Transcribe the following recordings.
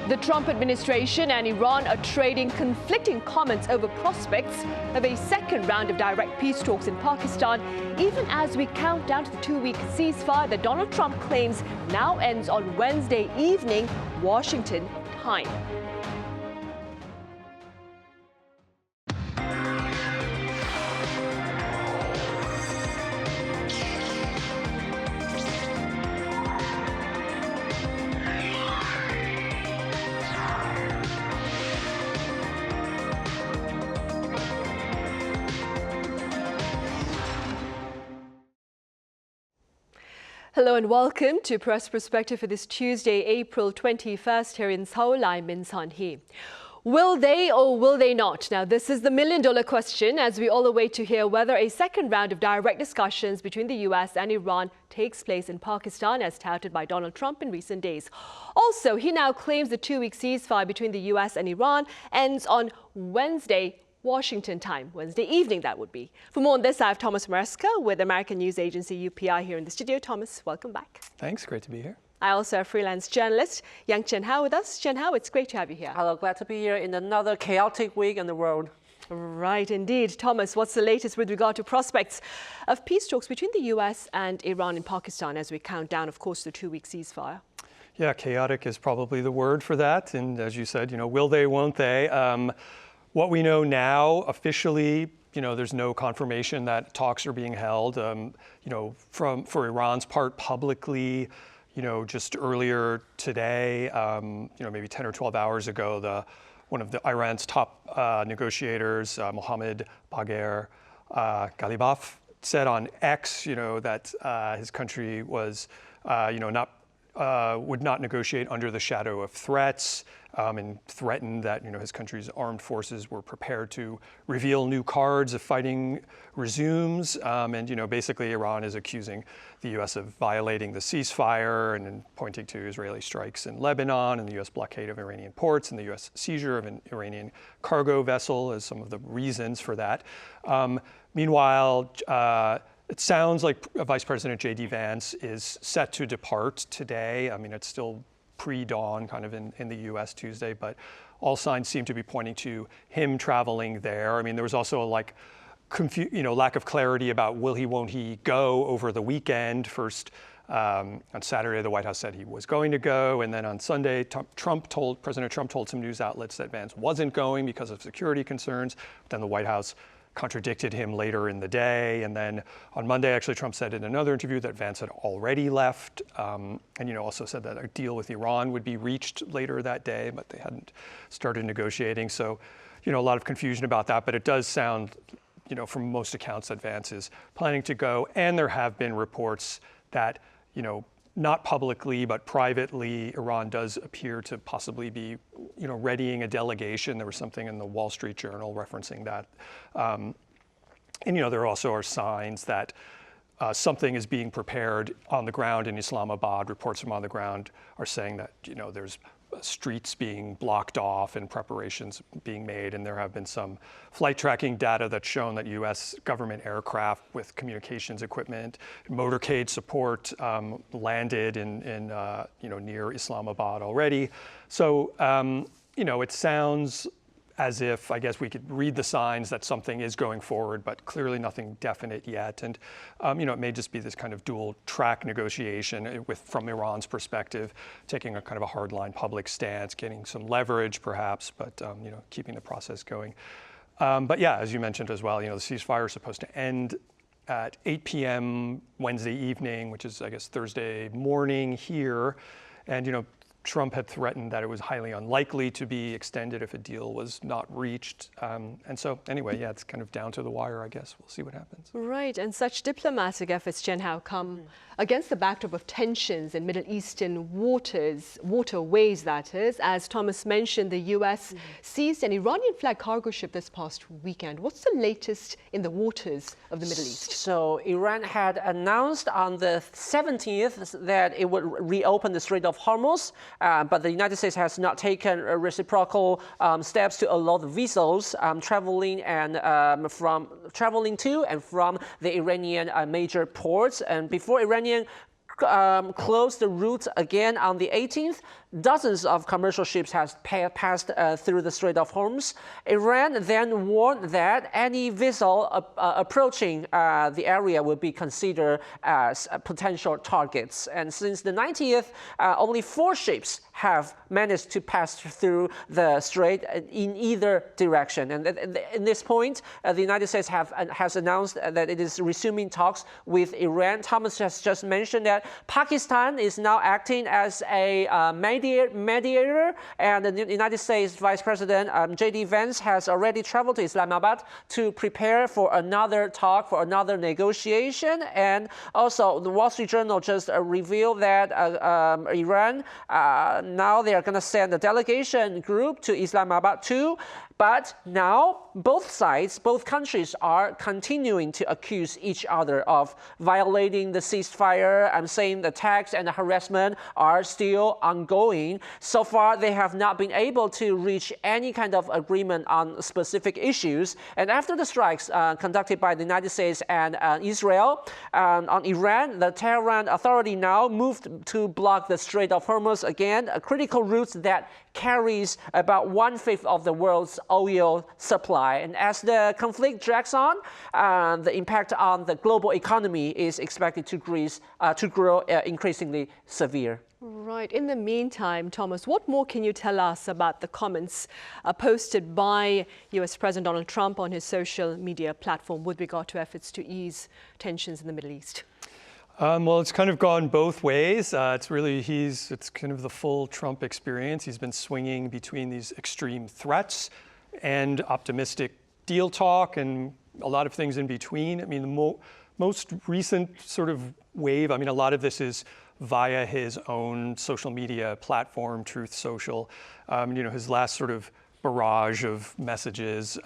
The Trump administration and Iran are trading conflicting comments over prospects of a second round of direct peace talks in Pakistan, even as we count down to the two-week ceasefire that Donald Trump claims now ends on Wednesday evening, Washington time. Hello and welcome to Press Perspective for this Tuesday, April 21st here in Seoul. I'm Min Sunhee. Will they or will they not? Now, this is the million-dollar question as we all await to hear whether a second round of direct discussions between the US and Iran takes place in Pakistan, as touted by Donald Trump in recent days. Also, he now claims the two-week ceasefire between the US and Iran ends on Wednesday, Washington time, Wednesday evening that would be. For more on this, I have Thomas Maresca with American news agency UPI here in the studio. Thomas, welcome back. Thanks, great to be here. I also have freelance journalist Yang Chien-Hao with us. Chien-Hao, it's great to have you here. Hello, glad to be here in another chaotic week in the world. Right, indeed. Thomas, what's the latest with regard to prospects of peace talks between the US and Iran in Pakistan as we count down, of course, the two-week ceasefire? Yeah, chaotic is probably the word for that. And as you said, will they, won't they? What we know now, officially, there's no confirmation that talks are being held. For Iran's part, publicly, just earlier today, maybe 10 or 12 hours ago, one of Iran's top negotiators, Mohammad Bagher Ghalibaf, said on X, that his country was, would not negotiate under the shadow of threats, and threatened that his country's armed forces were prepared to reveal new cards if fighting resumes. And basically Iran is accusing the U.S. of violating the ceasefire and pointing to Israeli strikes in Lebanon and the U.S. blockade of Iranian ports and the U.S. seizure of an Iranian cargo vessel as some of the reasons for that. Meanwhile, it sounds like Vice President J.D. Vance is set to depart today. I mean, it's still pre-dawn kind of in the U.S. Tuesday, but all signs seem to be pointing to him traveling there. I mean, there was also a lack of clarity about will he, won't he go over the weekend. First, on Saturday, the White House said he was going to go, and then on Sunday, President Trump told some news outlets that Vance wasn't going because of security concerns. But then the White House contradicted him later in the day. And then on Monday, actually, Trump said in another interview that Vance had already left, and also said that a deal with Iran would be reached later that day, but they hadn't started negotiating. So, a lot of confusion about that, but it does sound, from most accounts that Vance is planning to go. And there have been reports that, not publicly, but privately, Iran does appear to possibly be, readying a delegation. There was something in the Wall Street Journal referencing that. And, there also are signs that something is being prepared on the ground in Islamabad. Reports from on the ground are saying that, there's streets being blocked off and preparations being made. And there have been some flight tracking data that's shown that U.S. government aircraft with communications equipment, motorcade support landed in near Islamabad already. So, it sounds as if, I guess we could read the signs that something is going forward, but clearly nothing definite yet. And, it may just be this kind of dual track negotiation from Iran's perspective, taking a kind of a hardline public stance, getting some leverage perhaps, but, keeping the process going. But yeah, as you mentioned as well, the ceasefire is supposed to end at 8 p.m. Wednesday evening, which is, I guess, Thursday morning here. And, Trump had threatened that it was highly unlikely to be extended if a deal was not reached. And so anyway, yeah, it's kind of down to the wire, I guess. We'll see what happens. Right, and such diplomatic efforts, Chien-Hao, come against the backdrop of tensions in Middle Eastern waterways, that is. As Thomas mentioned, the U.S. seized an Iranian-flagged cargo ship this past weekend. What's the latest in the waters of the Middle East? So Iran had announced on the 17th that it would reopen the Strait of Hormuz, but the United States has not taken reciprocal steps to allow the vessels traveling to and from the Iranian major ports. And before Iranian closed the route again on the 18th. Dozens of commercial ships have passed through the Strait of Hormuz. Iran then warned that any vessel approaching the area would be considered as potential targets. And since the 90th, only 4 ships have managed to pass through the strait in either direction. And at this point, the United States has announced that it is resuming talks with Iran. Thomas has just mentioned that Pakistan is now acting as a mediator, and the United States Vice President J.D. Vance has already traveled to Islamabad to prepare for another talk, for another negotiation. And also, the Wall Street Journal just revealed that Iran, now they are going to send a delegation group to Islamabad too. But now both sides, both countries are continuing to accuse each other of violating the ceasefire. I'm saying the attacks and the harassment are still ongoing. So far, they have not been able to reach any kind of agreement on specific issues. And after the strikes conducted by the United States and Israel on Iran, the Tehran Authority now moved to block the Strait of Hormuz again, a critical route that carries about 1/5 of the world's oil supply. And as the conflict drags on, the impact on the global economy is expected to grow increasingly severe. Right. In the meantime, Thomas, what more can you tell us about the comments posted by US President Donald Trump on his social media platform with regard to efforts to ease tensions in the Middle East? Well, it's kind of gone both ways. It's kind of the full Trump experience. He's been swinging between these extreme threats and optimistic deal talk and a lot of things in between. I mean, the most recent sort of wave, I mean, a lot of this is via his own social media platform, Truth Social. His last sort of barrage of messages,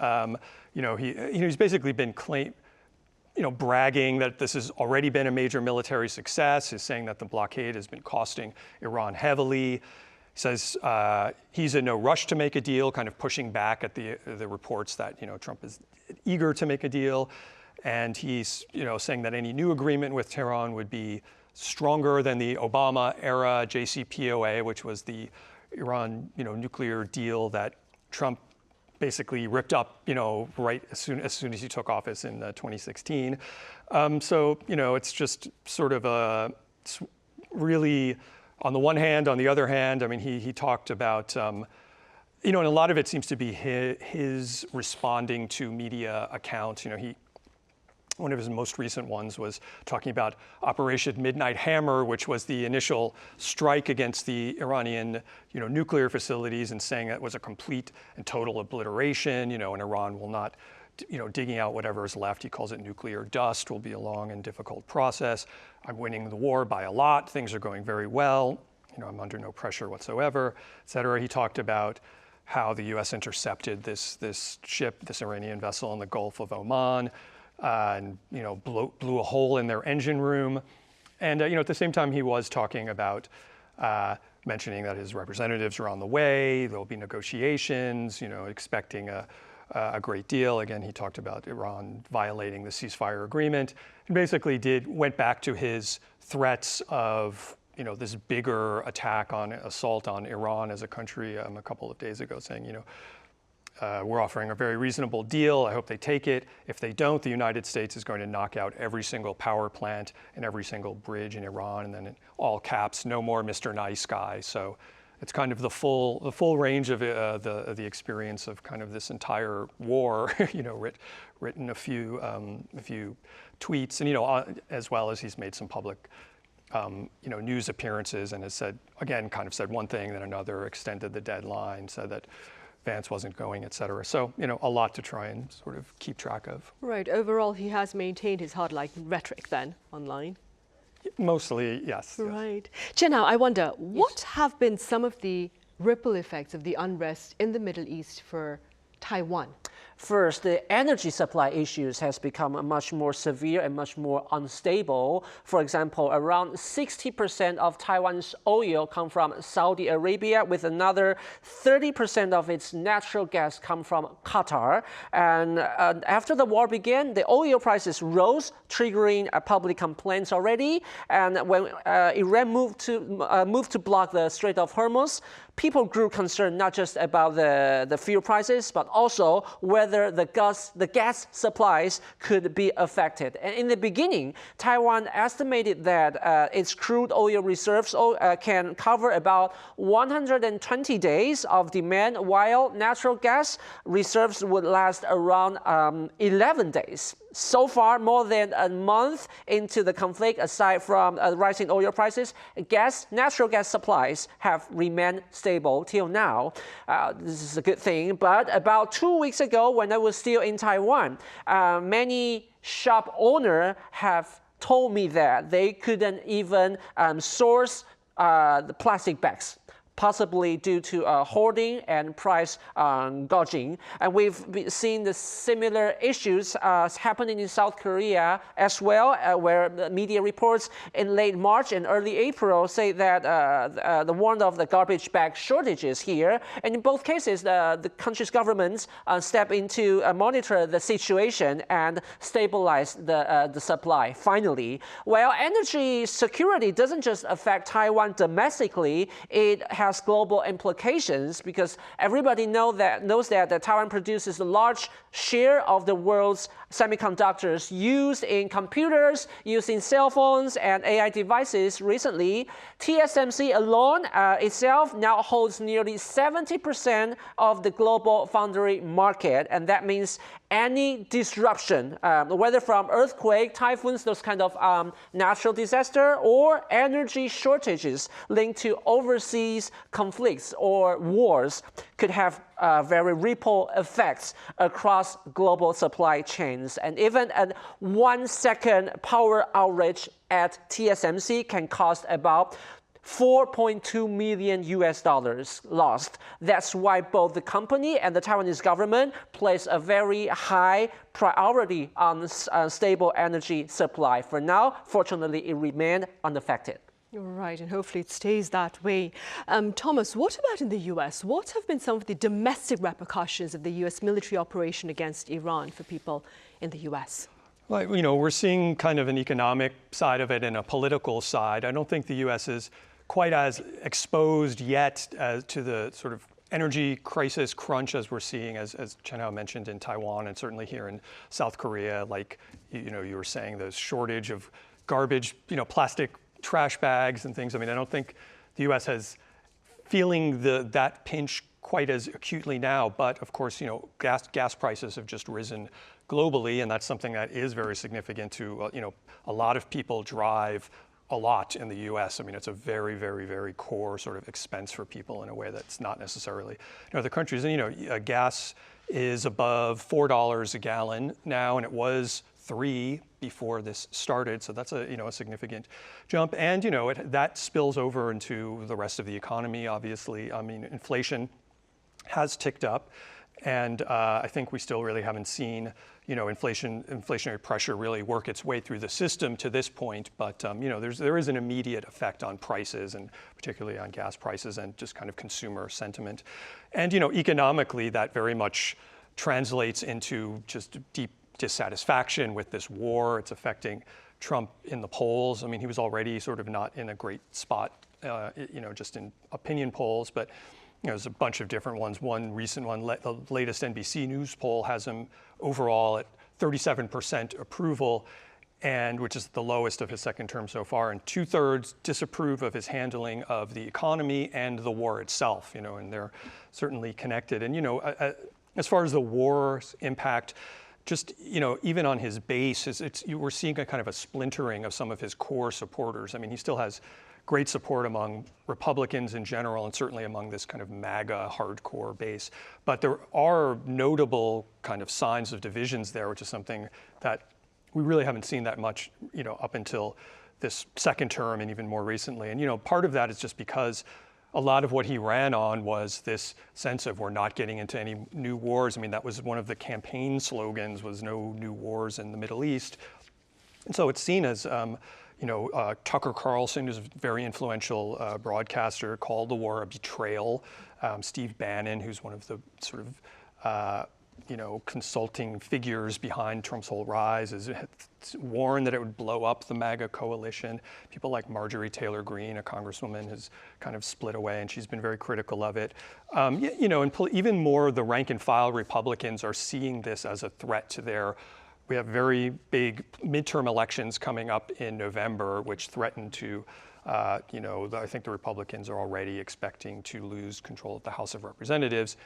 he's basically been bragging that this has already been a major military success. He's saying that the blockade has been costing Iran heavily. He says he's in no rush to make a deal, kind of pushing back at the reports that Trump is eager to make a deal. And he's saying that any new agreement with Tehran would be stronger than the Obama-era JCPOA, which was the Iran nuclear deal that Trump basically ripped up, right as soon as he took office in 2016. It's just sort of it's really, on the one hand, on the other hand, I mean, he talked about, and a lot of it seems to be his responding to media accounts. One of his most recent ones was talking about Operation Midnight Hammer, which was the initial strike against the Iranian, nuclear facilities, and saying that was a complete and total obliteration, and Iran will not, digging out whatever is left. He calls it nuclear dust, will be a long and difficult process. I'm winning the war by a lot. Things are going very well. I'm under no pressure whatsoever, et cetera. He talked about how the U.S. intercepted this ship, this Iranian vessel in the Gulf of Oman, and blew a hole in their engine room. And at the same time, he was talking about mentioning that his representatives are on the way. There'll be negotiations. Expecting a great deal. Again, he talked about Iran violating the ceasefire agreement, and basically went back to his threats of this bigger assault on Iran as a country a couple of days ago, saying we're offering a very reasonable deal. I hope they take it. If they don't, the United States is going to knock out every single power plant and every single bridge in Iran. And then in all caps, no more Mr. Nice Guy. So it's kind of the full range of the experience of kind of this entire war. Written a few tweets, and as well as he's made some public news appearances, and has said one thing, then another, extended the deadline, said that Vance wasn't going, et cetera. So, a lot to try and sort of keep track of. Right. Overall, he has maintained his hard-line rhetoric then online. Mostly, yes. Right. Chien-Hao, I wonder, what have been some of the ripple effects of the unrest in the Middle East for Taiwan? First, the energy supply issues has become much more severe and much more unstable. For example, around 60% of Taiwan's oil come from Saudi Arabia, with another 30% of its natural gas come from Qatar. And after the war began, the oil prices rose, triggering public complaints already. And when Iran moved to block the Strait of Hormuz, people grew concerned not just about the fuel prices, but also whether the gas supplies could be affected. And in the beginning, Taiwan estimated that its crude oil reserves can cover about 120 days of demand, while natural gas reserves would last around 11 days. So far, more than a month into the conflict, aside from rising oil prices, natural gas supplies have remained stable till now. This is a good thing. But about 2 weeks ago, when I was still in Taiwan, many shop owners have told me that they couldn't even source the plastic bags, possibly due to hoarding and price gouging. And we've seen the similar issues happening in South Korea as well, where the media reports in late March and early April say that the warning of the garbage bag shortages here. And in both cases, the country's governments step in to monitor the situation and stabilize the supply, finally. While energy security doesn't just affect Taiwan domestically, it has global implications, because everybody knows that Taiwan produces a large share of the world's semiconductors used in computers, used in cell phones and AI devices. Recently, TSMC alone itself now holds nearly 70% of the global foundry market, and that means any disruption, whether from earthquake, typhoons, those kind of natural disaster, or energy shortages linked to overseas conflicts or wars, could have very ripple effects across global supply chains. And even a 1 second power outage at TSMC can cost about $4.2 million lost. That's why both the company and the Taiwanese government place a very high priority on stable energy supply. For now, fortunately, it remained unaffected. Right, and hopefully it stays that way. Thomas, what about in the U.S.? What have been some of the domestic repercussions of the U.S. military operation against Iran for people in the U.S.? Well, we're seeing kind of an economic side of it and a political side. I don't think the U.S. is quite as exposed yet as to the sort of energy crisis crunch as we're seeing, as Chien-Hao mentioned, in Taiwan, and certainly here in South Korea. Like, you were saying, the shortage of garbage, plastic trash bags and things. I mean, I don't think the U.S. has feeling that pinch quite as acutely now. But of course, gas prices have just risen globally, and that's something that is very significant to a lot of people drive a lot in the U.S. I mean, it's a very, very, very core sort of expense for people in a way that's not necessarily in other countries. And gas is above $4 a gallon now, and it was $3 before this started. So that's a significant jump. And that spills over into the rest of the economy. Obviously, I mean, inflation has ticked up, and I think we still really haven't seen inflationary pressure really work its way through the system to this point. But there is an immediate effect on prices, and particularly on gas prices and just kind of consumer sentiment. And economically, that very much translates into just deep dissatisfaction with this war. It's affecting Trump in the polls. I mean, he was already sort of not in a great spot, just in opinion polls, but there's a bunch of different ones. One recent one, the latest NBC News poll, has him overall at 37% approval, and which is the lowest of his second term so far, and 2/3 disapprove of his handling of the economy and the war itself, and they're certainly connected. And as far as the war's impact, just even on his base, we're seeing a kind of a splintering of some of his core supporters. I mean, he still has great support among Republicans in general, and certainly among this kind of MAGA hardcore base. But there are notable kind of signs of divisions there, which is something that we really haven't seen that much, up until this second term and even more recently. And part of that is just because a lot of what he ran on was this sense of we're not getting into any new wars. I mean, that was one of the campaign slogans, was no new wars in the Middle East. And so it's seen as, Tucker Carlson, who's a very influential broadcaster, called the war a betrayal. Steve Bannon, who's one of the sort of, consulting figures behind Trump's whole rise, has warned that it would blow up the MAGA coalition. People like Marjorie Taylor Greene, a congresswoman, has kind of split away, and she's been very critical of it. And even more, the rank and file Republicans are seeing this as a threat to their. We have very big midterm elections coming up in November, which threaten to, I think the Republicans are already expecting to lose control of the House of Representatives.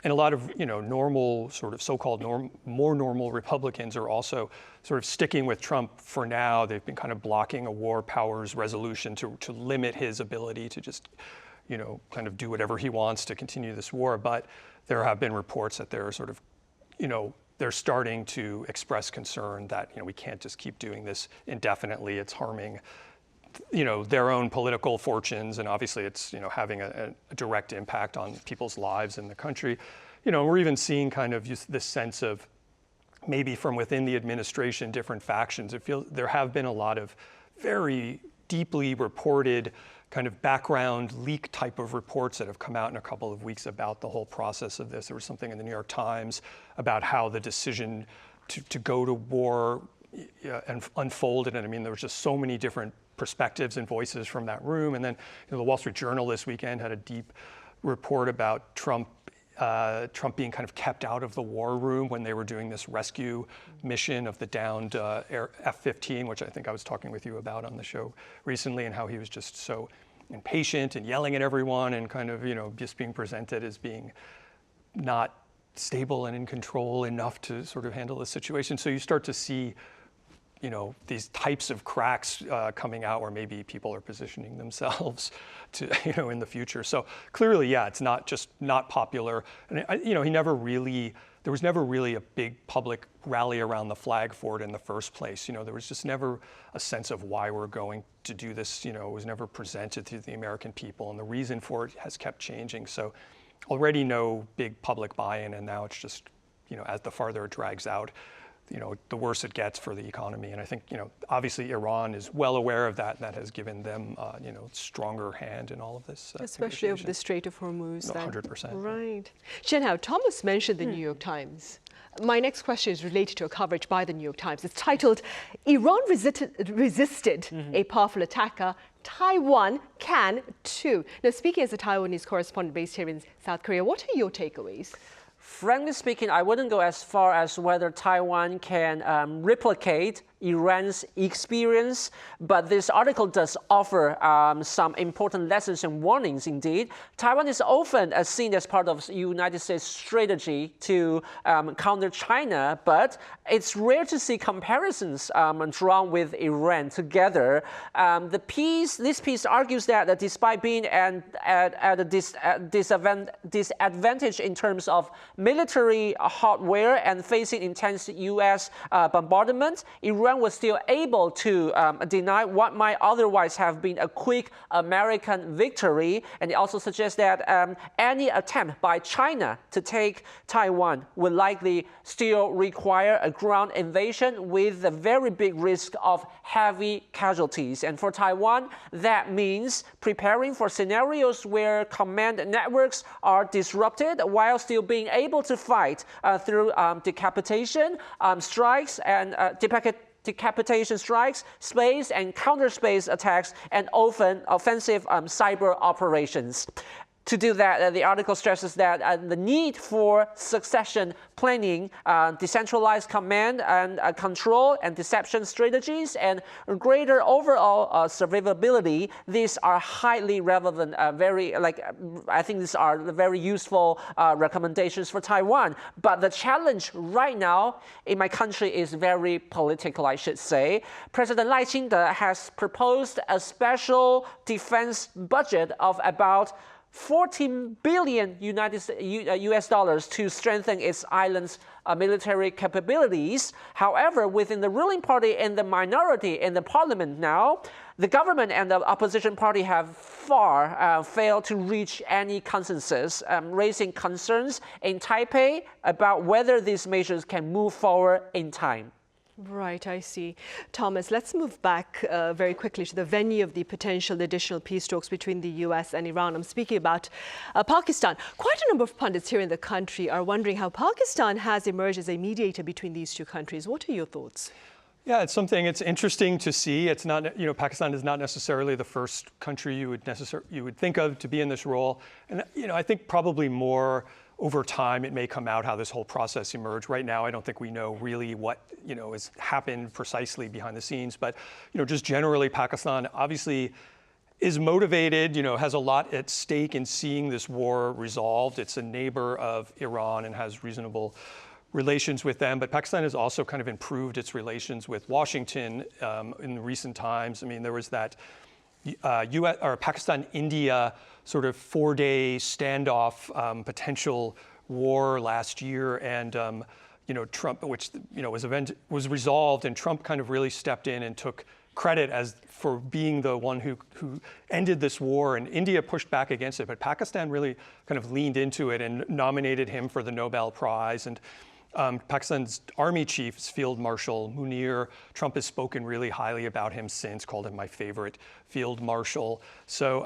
And a lot of, normal sort of so-called more normal Republicans are also sort of sticking with Trump for now. They've been kind of blocking a war powers resolution to limit his ability to just, kind of do whatever he wants to continue this war. But there have been reports that they're sort of, they're starting to express concern that, we can't just keep doing this indefinitely. It's harming, their own political fortunes, and obviously it's, having a direct impact on people's lives in the country. We're even seeing kind of just this sense of maybe from within the administration, different factions. It feels there have been a lot of very deeply reported kind of background leak type of reports that have come out in a couple of weeks about the whole process of this. There was something in the New York Times about how the decision to go to war and unfolded. And I mean, there was just so many different perspectives and voices from that room. And then the Wall Street Journal this weekend had a deep report about Trump being kind of kept out of the war room when they were doing this rescue mission of the downed F-15, which I think I was talking with you about on the show recently, and how he was just so impatient and yelling at everyone and kind of, just being presented as being not stable and in control enough to sort of handle the situation. So you start to see these types of cracks coming out where maybe people are positioning themselves to, in the future. So clearly, yeah, it's not popular. And, there was never really a big public rally around the flag for it in the first place. There was just never a sense of why we're going to do this. It was never presented to the American people, and the reason for it has kept changing. So already no big public buy-in, and now it's just, as the farther it drags out, the worse it gets for the economy. And I think, obviously Iran is well aware of that, and that has given them, stronger hand in all of this. Especially over the Strait of Hormuz. 100%. Right. Chien-Hao, Thomas mentioned the New York Times. My next question is related to a coverage by the New York Times. It's titled, Iran resisted a powerful attacker. Taiwan can too. Now, speaking as a Taiwanese correspondent based here in South Korea, what are your takeaways? Frankly speaking, I wouldn't go as far as whether Taiwan can replicate Iran's experience, but this article does offer some important lessons and warnings indeed. Taiwan is often seen as part of the United States strategy to counter China, but it's rare to see comparisons drawn with Iran together. This piece argues that despite being at a disadvantage in terms of military hardware and facing intense U.S. bombardment, Iran was still able to deny what might otherwise have been a quick American victory. And it also suggests that any attempt by China to take Taiwan would likely still require a ground invasion with a very big risk of heavy casualties. And for Taiwan, that means preparing for scenarios where command networks are disrupted while still being able to fight through decapitation strikes and decapitation strikes, space and counter-space attacks, and often offensive cyber operations. To do that, the article stresses that the need for succession planning, decentralized command and control and deception strategies, and greater overall survivability. These are highly relevant, I think these are very useful recommendations for Taiwan. But the challenge right now in my country is very political, I should say. President Lai Ching-te has proposed a special defense budget of about $14 billion US dollars to strengthen its island's military capabilities. However, within the ruling party and the minority in the parliament now, The government and the opposition party have failed to reach any consensus, raising concerns in Taipei about whether these measures can move forward in time. Right, I see. Thomas, let's move back very quickly to the venue of the potential additional peace talks between the US and Iran. I'm speaking about Pakistan. Quite a number of pundits here in the country are wondering how Pakistan has emerged as a mediator between these two countries. What are your thoughts? Yeah, it's interesting to see. It's not, Pakistan is not necessarily the first country you would think of to be in this role. And, I think probably more over time, it may come out how this whole process emerged. Right now, I don't think we know really what, has happened precisely behind the scenes. But, just generally, Pakistan obviously is motivated, has a lot at stake in seeing this war resolved. It's a neighbor of Iran and has reasonable relations with them. But Pakistan has also kind of improved its relations with Washington in recent times. I mean, there was that Pakistan-India sort of 4-day standoff potential war last year, and Trump, which was resolved, and Trump kind of really stepped in and took credit for being the one who ended this war, and India pushed back against it, but Pakistan really kind of leaned into it and nominated him for the Nobel Prize. And Pakistan's army chief, Field Marshal Munir, Trump has spoken really highly about him since, called him my favorite field marshal. So,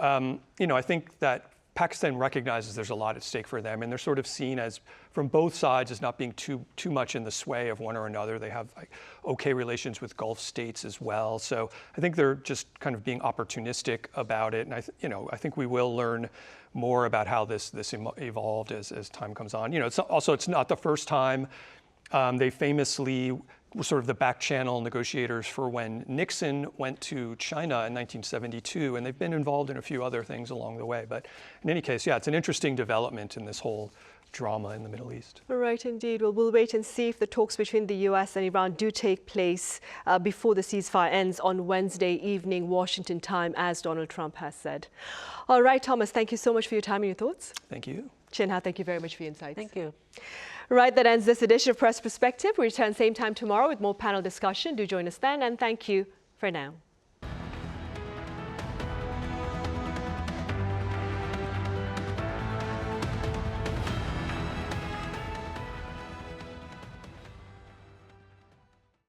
I think that Pakistan recognizes there's a lot at stake for them, and they're sort of seen as, from both sides, as not being too much in the sway of one or another. They have okay relations with Gulf states as well. So I think they're just kind of being opportunistic about it. And I think we will learn more about how this evolved as time comes on. It's not the first time. They famously were sort of the back channel negotiators for when Nixon went to China in 1972, and they've been involved in a few other things along the way. But in any case, yeah, it's an interesting development in this whole drama in the Middle East. Right, indeed. Well, we'll wait and see if the talks between the US and Iran do take place before the ceasefire ends on Wednesday evening, Washington time, as Donald Trump has said. All right, Thomas, thank you so much for your time and your thoughts. Thank you. Chien-Hao, thank you very much for your insights. Thank you. Right, that ends this edition of Press Perspective. We return same time tomorrow with more panel discussion. Do join us then, and thank you for now.